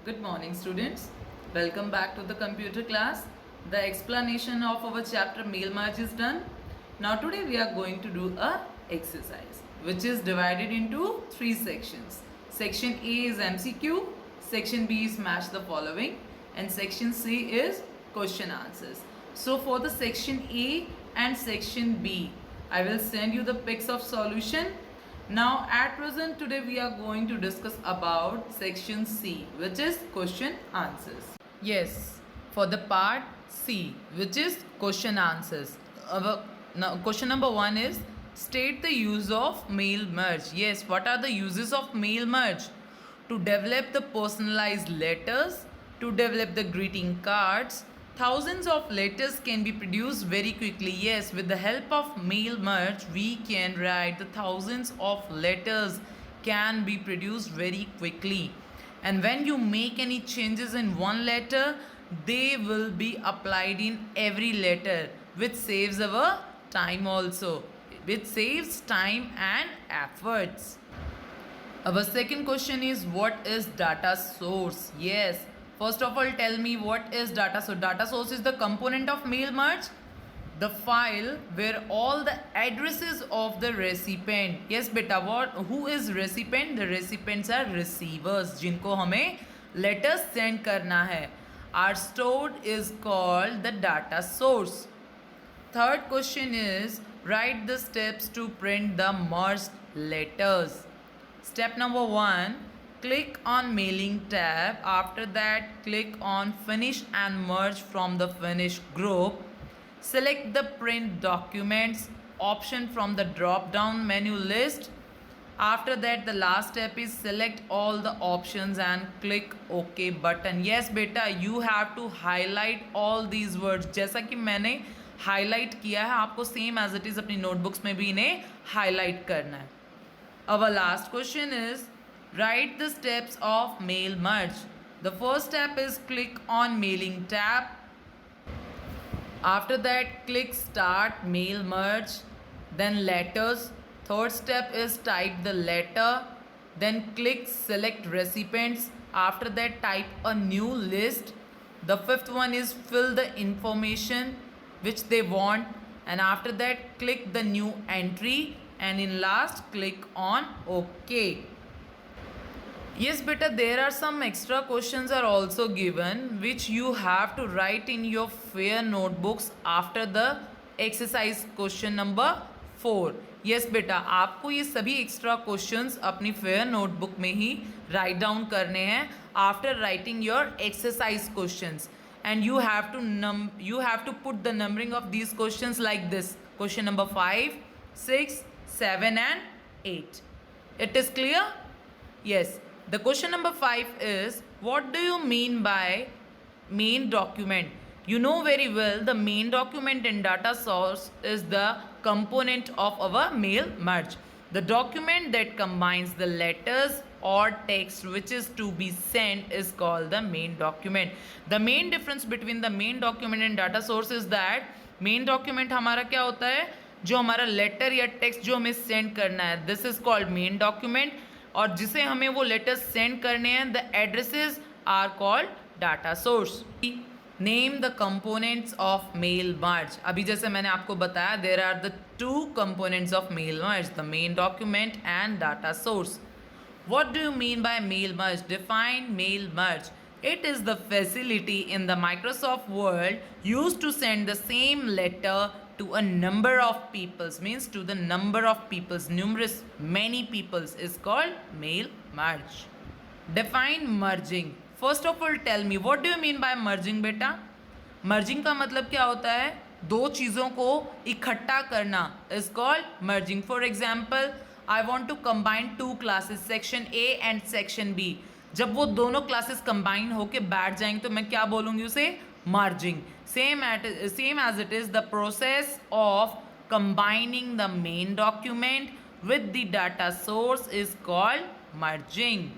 Good morning, students. Welcome back to the computer class. The explanation of our chapter mail merge is done. Now today we are going to do a exercise which is divided into three sections. Section A is MCQ, section B is match the following, and section C is question answers. So for the section A and section B, I will send you the pics of solution. Now at present today we are going to discuss about section C, which is question answers. Yes, for the part C, which is question answers. Now question number 1 is state the use of mail merge. Yes, what are the uses of mail merge? To develop the personalized letters, to develop the greeting cards. Thousands of letters can be produced very quickly. Yes, with the help of mail merge, we can write the thousands of letters can be produced very quickly. And when you make any changes in one letter, they will be applied in every letter, which saves our time also. Which saves time and efforts. Our second question is what is data source? Yes. First of all, tell me what is data source. Data source is the component of mail merge, the file where all the addresses of the recipient. Yes beta, who is recipient? The recipients are receivers जिनको हमें letters send करना है, are stored is called the data source. Third question is write the steps to print the merged letters. Step number 1, click on mailing tab. After that, click on finish and merge from the finish group. Select the print documents option from the drop down menu list. After that, the last step is select all the options and click OK button. Yes beta, you have to highlight all these words. जैसा कि मैंने highlight किया है, आपको same as it is अपनी notebooks में भी इन्हें highlight करना है. Our last question is write the steps of mail merge. The first step is click on mailing tab. After that, click start mail merge. Then letters. Third step is type the letter. Then click select recipients. After that, type a new list. The fifth one is fill the information which they want. And after that, click the new entry. And in last, click on OK. Yes beta, there are some extra questions are also given which you have to write in your fair notebooks after the exercise question number 4. Yes beta, आपको ये सभी extra questions अपनी fair notebook में ही write down करने हैं after writing your exercise questions. And you have to put the numbering of these questions like this. Question number 5, 6, 7 and 8. It is clear? Yes. The question number 5 is what do you mean by main document? You know very well the main document in data source is the component of our mail merge. The document that combines the letters or text which is to be sent is called the main document. The main difference between the main document and data source is that main document हमारा क्या होता है, जो हमारा letter या text जो हमें send करना है, this is called main document. और जिसे हमें वो लेटर्स सेंड करने हैं, the addresses are called data source. Name the components of mail merge. अभी जैसे मैंने आपको बताया there are the two components of mail merge, the main document and data source. What do you mean by mail merge? Define mail merge. It is the facility in the Microsoft Word used to send the same letter to a number of peoples, means to the number of peoples, numerous, many peoples is called mail merge. Define merging. First of all, tell me what do you mean by merging beta? Merging का मतलब क्या होता है? दो चीज़ों को इकट्ठा करना is called merging. For example, I want to combine two classes, section A and section B. जब वो दोनों क्लासेस कंबाइन होके बैठ जाएंगे तो मैं क्या बोलूँगी उसे? Merging. Same as it is the process of combining the main document with the data source is called merging.